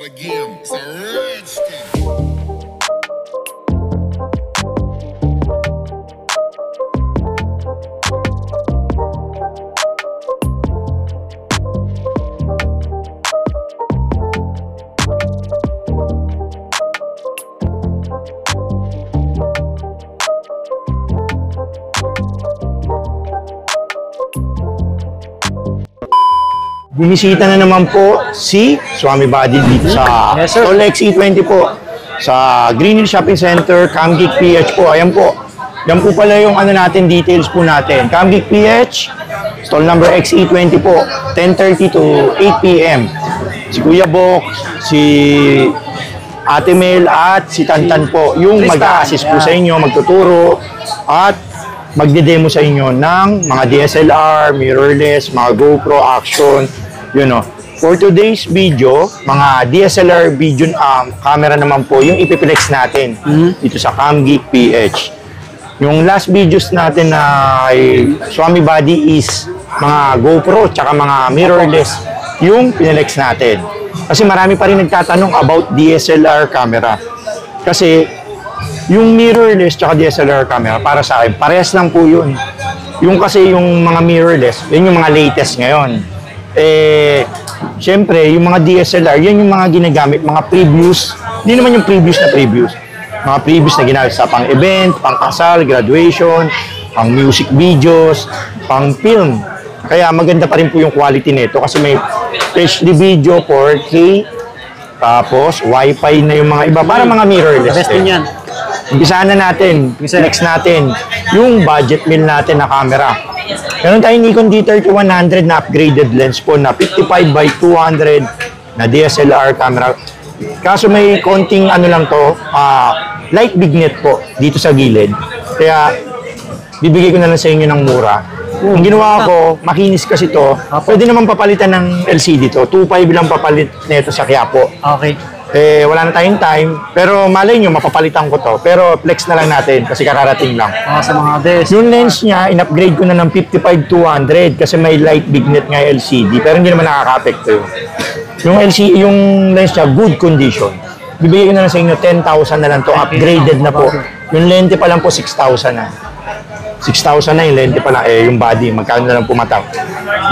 not a game, it's a rich thing. Binisita na naman po si Swami Buddy dito sa Stall XE20 po sa Green Hill Shopping Center, Camgeek PH po. Ayan po. Yan po pala yung ano natin, details po natin. Camgeek PH, stall number XE20 po, 10:30 to 8 p.m. Si Kuya Bok, si Ate Mel at si Tantan po yung mag-a-assist po sa inyo, magtuturo at magde-demo sa inyo ng mga DSLR, mirrorless, mga GoPro, action, you know. For today's video, mga DSLR video camera naman po yung ipiplex natin dito sa Camgeek PH. Yung last videos natin na Swami Buddy is mga GoPro tsaka mga mirrorless yung pinelex natin. Kasi marami pa rin nagtatanong about DSLR camera. Kasi yung mirrorless tsaka DSLR camera, para sa akin, parehas lang po yun. Yung kasi yung mga mirrorless, yun yung mga latest ngayon. Siyempre, yung mga DSLR, yan yung mga ginagamit, mga previous, hindi naman yung previous na previous. Mga previous na ginamit sa pang-event, pang-kasal, graduation, pang-music videos, pang-film. Kaya maganda pa rin po yung quality nito kasi may HD video, 4K, tapos Wi-Fi na yung mga iba, para mga mirrorless. Best din yan. Umpisahan na natin, next natin, yung budget meal natin na camera. Meron tayong Nikon D30-100 na upgraded lens po na 55x200 na DSLR camera. Kaso may konting ano lang to, light vignette po dito sa gilid. Kaya bibigay ko na lang sa inyo ng mura. Ang ginawa ko, makinis kasi to, pwede naman papalitan ng LCD to. 2.5 lang papalit nito sa Quiapo. Okay. Wala na tayong time, pero malay nyo, mapapalitan ko to. Pero flex na lang natin kasi kararating lang. Sa mga des. Yung lens niya, in-upgrade ko na ng 55-200 kasi may light vignette nga LCD, pero hindi naman nakaka-apekto yun. Yung lens niya, good condition. Bibigay ko na lang sa inyo, 10,000 na lang to, upgraded na po. Yung lente pa lang po, 6,000 na. 6,000 na yung lente pa lang, yung body, magkano na lang pumatak.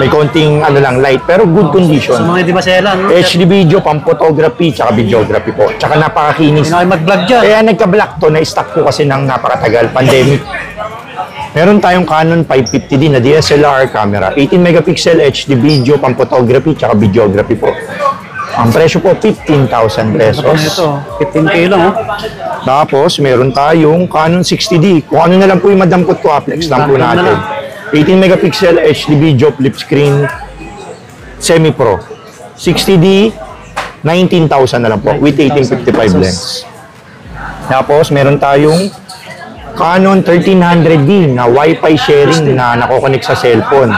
May konting ano lang, light, pero good condition. Sa mga di ba sela, no? HD video, pang photography, tsaka videography po. Tsaka napakakinis. Hindi na mag-vlog dyan. Kaya nagka-black to, na-stock ko kasi ng napakatagal, pandemic. Meron tayong Canon 550D na DSLR camera, 18 megapixel HD video, pang photography, tsaka videography po. Ang presyo po, 15,000 pesos. Ito, 15K lang, oh. Tapos, meron tayong Canon 60D. Kung ano na lang po yung madampot ko, flex lang po natin. 18 megapixel HD video, flip screen, semi-pro. 60D, 19,000 na lang po, with 1855 lens. Tapos, meron tayong Canon 1300D na Wi-Fi sharing na nakokonek sa cellphone.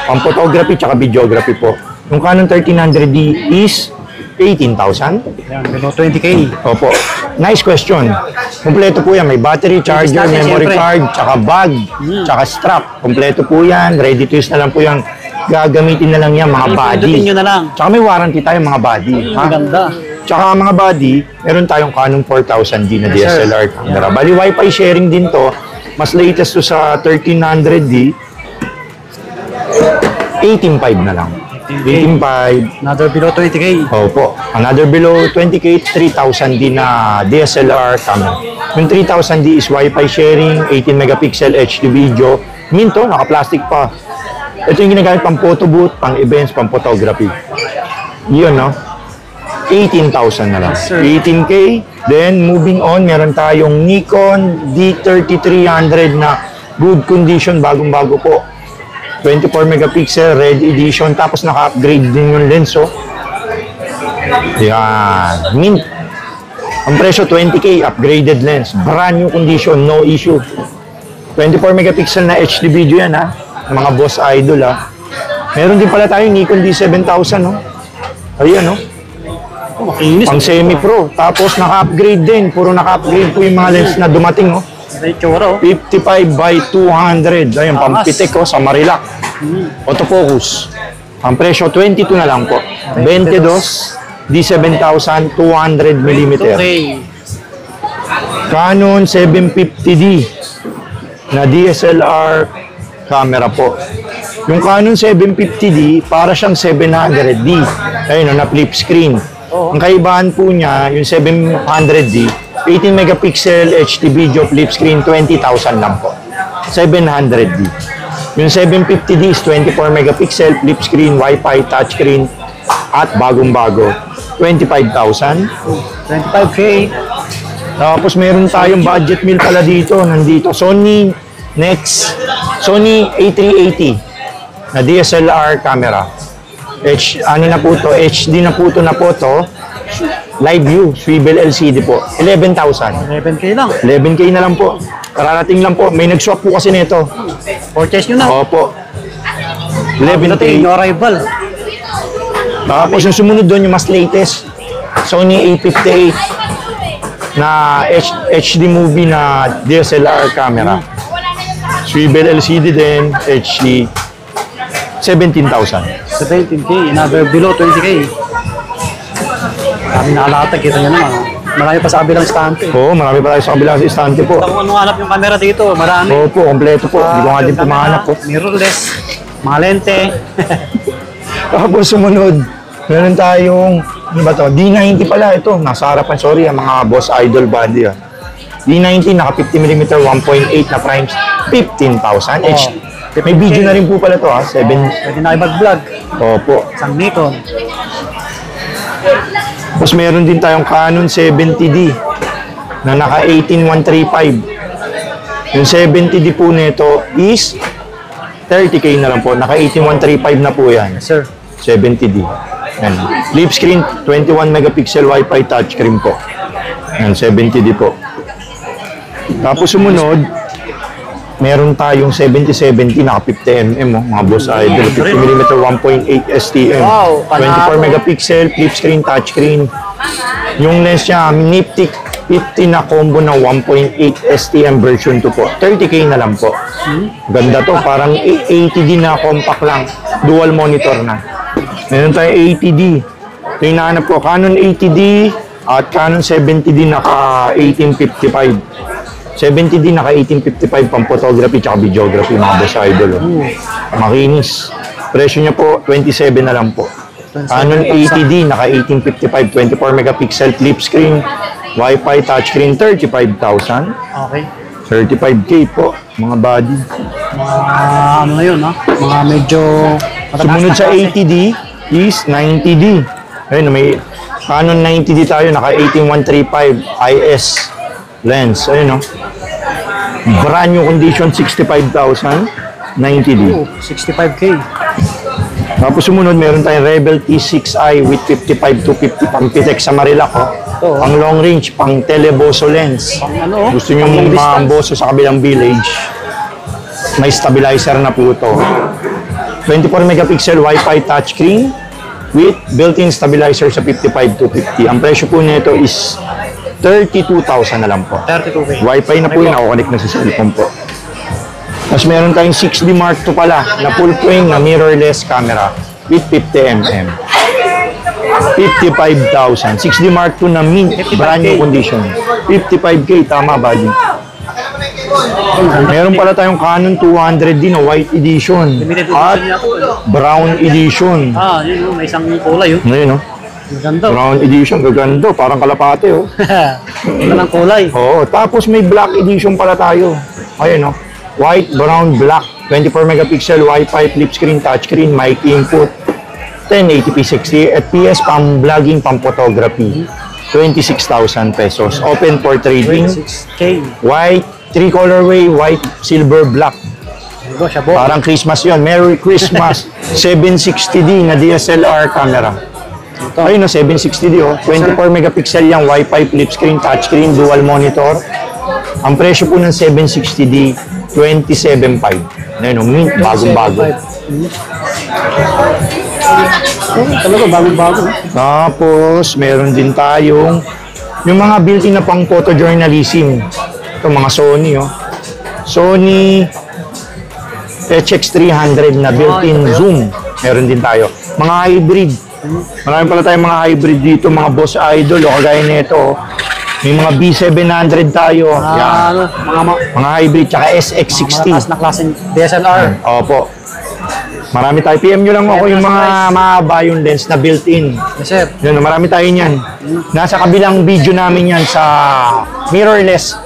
Pang photography tsaka videography po. Yung Canon 1300D is 18,000. Yan, below 20K. Opo. Nice question. Kompleto po yan. May battery, charger, memory card, tsaka bag, tsaka strap. Kompleto po yan. Ready to use na lang po yan. Gagamitin na lang yan, mga body. Pindutin nyo na lang. Tsaka may warranty tayo, mga body. Maganda. Tsaka mga body, meron tayong Canon 4000D na DSLR camera. Bali, Wi-Fi sharing din to. Mas latest to sa 1300D. 18.5 na lang. 18.5. Another below 20K. Opo. Another below 20K, 3000D na DSLR camera. Yung 3000D is Wi-Fi sharing, 18 megapixel HD video. Minto, naka-plastic pa. Ito yung ginagamit pang photo booth, pang events, pang photography. Yun, no? 18,000 na lang. 18K. Then, moving on, meron tayong Nikon D3300 na good condition, bagong-bago po. 24 megapixel, red edition, tapos naka-upgrade din yung lens, oh. Yan. Mint. Ang presyo, 20K, upgraded lens. Brand new condition, no issue. 24 megapixel na HD video yan, ha. Mga boss idol, ha. Meron din pala tayong Nikon D7000, no. Ayan, no. Pang semi-pro. Tapos naka-upgrade din. Puro naka-upgrade po yung mga lens na dumating, oh. 55x200. Ayun, pampitik ko sa Marilac. Autofocus. Ang presyo, 22 na lang po. 22. D7200 mm. Okay. Canon 750D na DSLR camera po. Yung Canon 750D, para siyang 700D. Ayun, na flip screen. Ang kaibahan po niya, yung 700D, 18 megapixel HD video flip screen, 20,000 lang po. 700D. Yung 750D is 24 megapixel flip screen, Wi-Fi, touchscreen, at bagong-bago, 25,000. 25K. Tapos meron tayong budget meal pala dito, nandito. Sony A380 na DSLR camera. Ano na po to? HD na po to Live view, swivel LCD po. 11,000. 11K lang. 11K na lang po. Kararating lang po. May nag-swap po kasi nito. Purchase nyo na. Opo. Ito 11K. yung arrival. Tapos yung sumunod doon, yung mas latest, Sony A58 na HD movie na DSLR camera. Swivel LCD din, HD, 17,000. 17K. Another below 20K. Kami nakalatag. Kita nyo naman. Marami pa sa kabilang stante. Oo, marami pa tayo sa kabilang istante po. Kung ano hanap yung camera dito, marami. Opo, kompleto po. Hindi ko nga din po mahanap po. Mirrorless, mga lente. Tapos sumunod, meron tayong, ano ba to? D90 pala ito. Nasa harapan, sorry, ang mga boss idol body. D90, naka 50mm 1.8 na primes, 15,000. May video na rin po pala to ha, 7. Pwede na i-vlog. Opo. Isang Nikon. Tapos meron din tayong Canon 70D na naka 18135. Yung 70D po nito is 30K na lang po. Naka 18135 na po yan. Sir. 70D. Yan. Flip screen, 21 megapixel Wi-Fi touchscreen po. Yan, 70D po. Tapos sumunod, meron tayong 7070 naka 50mm, mga boss idol. 50mm 1.8 STM. Wow, 24 megapixel, flip screen, touchscreen. Yung lens niya, Niptic 50 na combo na 1.8 STM version 2 po. 30K na lang po. Ganda to, parang 80D na compact lang. Dual monitor na. Meron tayong 80D. Ito yung nahanap ko, Canon 80D at Canon 70D naka 1855. 70D naka 1855 pang photography tsaka videography, mga boss idol. Makinis. Presyo niya po, 27 na lang po. Canon 80D naka 1855, 24 megapixel flip screen, Wi-Fi touchscreen, 35,000. Okay. 35K po, mga body. Ano na yun, ha? Mga medyo... Sumunod sa 80D is 90D. Ayun, may Canon 90D tayo, naka 18135 IS lens. Ayun, no? Brand new condition, 65,000. 90D. 65K. Tapos sumunod, meron tayong Rebel T6i with 55-250 pang Pitex sa Marilac. Pang long range, pang teleboso lens. Ano? Gusto nyo maamboso sa kabilang village. May stabilizer na po ito. 24 megapixel Wi-Fi touchscreen with built-in stabilizer sa 55-250. Ang presyo po nito is 32,000 na lang po. 32K. Wi-Fi na po yun, ako-connect na sa cellphone po. Tapos meron tayong 6D Mark II pala na full frame na mirrorless camera with 50mm. 55,000. 6D Mark II na mint, brand new condition. 55K, tama ba din? Meron pala tayong Canon 200D na white edition at brown edition. Yun, may isang kulay, yun. Ngayon, no? Maganda. Brown edition, gaganda. Parang kalapate, oh. Ganda ng kulay. Oo, tapos may black edition pala tayo. Ayun, no? White, brown, black. 24 megapixel, Wi-Fi, flip screen, touchscreen, mic input. 1080p 60 FPS, pang vlogging, pang photography. 26,000 pesos. Open for trading. 26K. White, 3 colorway, white, silver, black. Diba, siya po. Parang Christmas yon. Merry Christmas. 760D na DSLR camera. Ayun, no, 760D, oh. 24 megapixel yung Wi-Fi, flip screen, touchscreen, dual monitor. Ang presyo po ng 760D, 27.5. Ayun, no, mint, bagong-bago. Talaga, bago-bago. Tapos, meron din tayong yung mga built-in na pang photojournalism. Ito, mga Sony, oh. Sony HX300 na built-in zoom. Meron din tayo. Mga hybrid, Marami pala tayong mga hybrid dito, mga boss idol, o kagaya nito. Oh. May mga B700 tayo. Yan. Ano, Mga hybrid, tsaka SX60. mataas na klaseng DSLR. Opo. Marami tayo. PM nyo lang ako yung mga mahaba yung lens na built-in. Yes, sir. Yun, marami tayo niyan. Nasa kabilang video namin yan sa mirrorless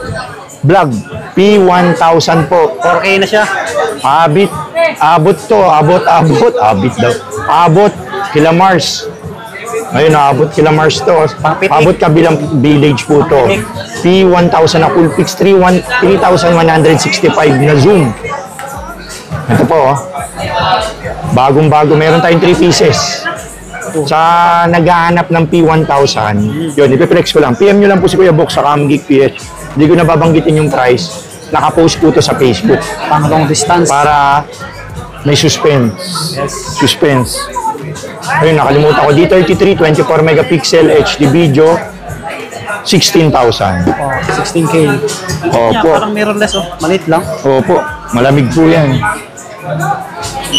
vlog. P1000 po. 4K na siya. Abot to. Abot daw. Abot kila Mars. Ayun, abot kila Mars to. Pangpitik. Abot kabilang village po to. P1000 na full pix 3165 na zoom. Ito po, oh. Bagong-bago. Meron tayong 3 pieces. Sa naghahanap ng P1000, yun, ipiplex ko lang. PM nyo lang po si Kuya Box sa CamGeek PH. Hindi ko na babanggitin yung price. Nakapost po to sa Facebook. Pang long distance. Para may suspense. Yes. Suspense. Ayun, nakalimutan ko. D33, 24 megapixel HD video, 16,000. Oh, 16K. Opo. Parang mirrorless, oh. Maliit lang. Opo, malamig po yan.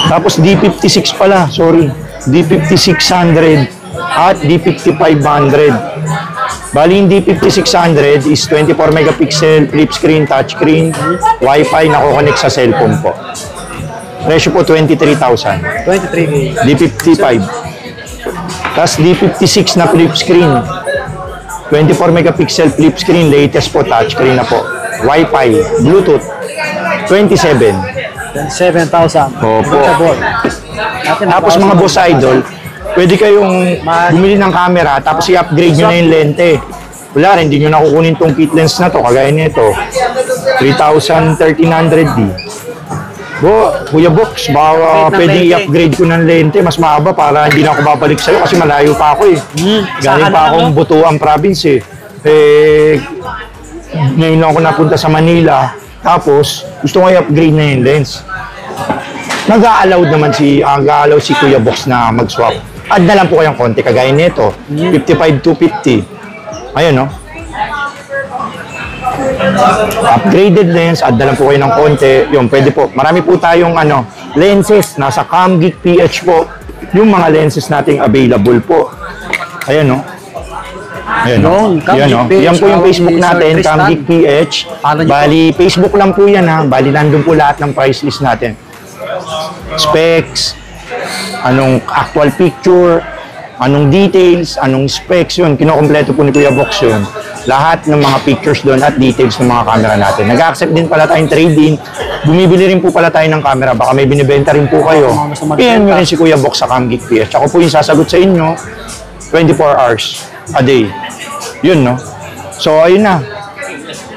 Tapos D56 pala, sorry. D5600 at D5500. Bali yung D5600 is 24 megapixel, flip screen, touch screen, Wi-Fi, nako-connect sa cellphone po. Presyo po 23,000. 23K. D55. Tapos D56 na flip screen. 24 megapixel flip screen, latest po, touch screen na po. Wi-Fi, Bluetooth, 27. 7,000. Opo. Natin, Tapos mga boss idol, pwede kayong bumili ng camera tapos i-upgrade nyo na yung lente. Wala rin, hindi nyo nakukunin tong kit lens na to, kagaya nito. 3,1300D. Kuya Box, baka pwede i-upgrade ko ng lente, mas mahaba para hindi na ako babalik sa'yo kasi malayo pa ako eh. Galing pa akong Butuan province eh. Ngayon lang ako napunta sa Manila, tapos gusto ko i-upgrade na yung lens. Nag-a-allow si Kuya Box na mag-swap. Add na lang po kayong konti, kagaya nito, 55,250. Ayun, no? Upgraded lens, add na lang po kayo ng konti. Yun, pwede po. Marami po tayong lenses, nasa CamGeek PH po. Yung mga lenses nating available po. Ayun, no? Ayun, no? Yan, no? Yan po yung Facebook natin, CamGeek PH. Bali, Facebook lang po yan, ha? Bali, nandun po lahat ng price list natin. Specs, anong actual picture, anong details, anong specs, yun. Kinokompleto po ni Kuya Box yun. Lahat ng mga pictures doon at details ng mga camera natin. Nag-accept din pala tayong trade-in. Bumibili rin po pala tayo ng camera. Baka may binibenta rin po kayo. PM nyo rin si Kuya Box sa CamGeek PH. Ako po yung sasagot sa inyo 24 hours a day. Yun, no? So, ayun na.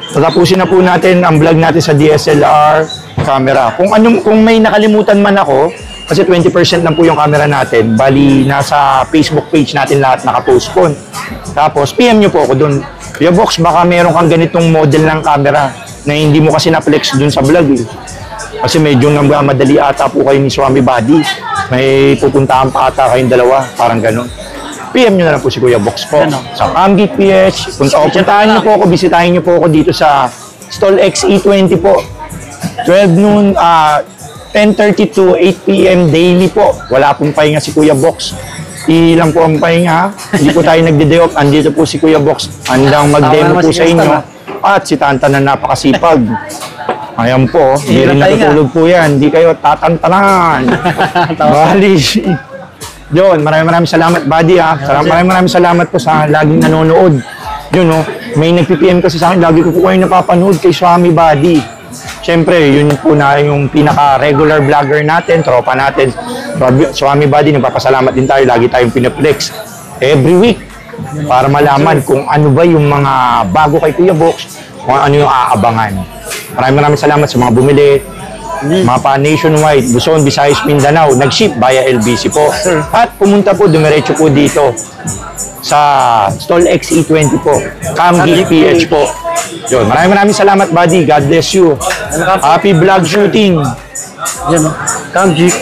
Tatapusin na po natin ang vlog natin sa DSLR camera. Kung may nakalimutan man ako, kasi 20% lang po yung camera natin. Bali, nasa Facebook page natin lahat naka-postpone. Tapos, PM nyo po ako doon. Kuya Box, baka meron kang ganitong model ng camera na hindi mo kasi na-flex doon sa vlog eh. Kasi medyo madali ata po kayo ni Swami Buddy. May pupuntahan pa ata kayong dalawa. Parang ganun. PM nyo na lang po si Kuya Box po. Sa CamGeek PH. Puntahan nyo po ako, bisitahin nyo po ako dito sa Stall XE20 po. 12 noon, 10:30 to 8 p.m. daily po. Wala pong pahinga si Kuya Box. Ilang po ang pahinga. Hindi po tayo nagde-day off. Andito po si Kuya Box. Handang mag-demo po sa inyo. At si Tanta na napakasipag. Ayan po. Hindi rin natutulog po yan. Hindi kayo tatantanan. Bali. Yun, maraming salamat, buddy, ha. Maraming salamat po sa laging nanonood. Yun, no. May nag-PPM kasi sa akin. Lagi ko po kayo napapanood kay Swami Buddy. Siyempre, yun po na yung pinaka-regular vlogger natin, tropa natin. Swami Buddy, nagpapasalamat din tayo. Lagi tayong pinaplex every week para malaman kung ano ba yung mga bago kay Kuya Box, kung ano yung aabangan. Maraming salamat sa mga bumili. Mga pa-nationwide, Luzon, Visayas, Mindanao, nag-ship via LBC po. At pumunta po, dumiretso po dito sa Stall XE20 po. CamGeek PH po. Yun, maraming salamat, buddy. God bless you. Happy vlog shooting. Yan, no? CamGeek.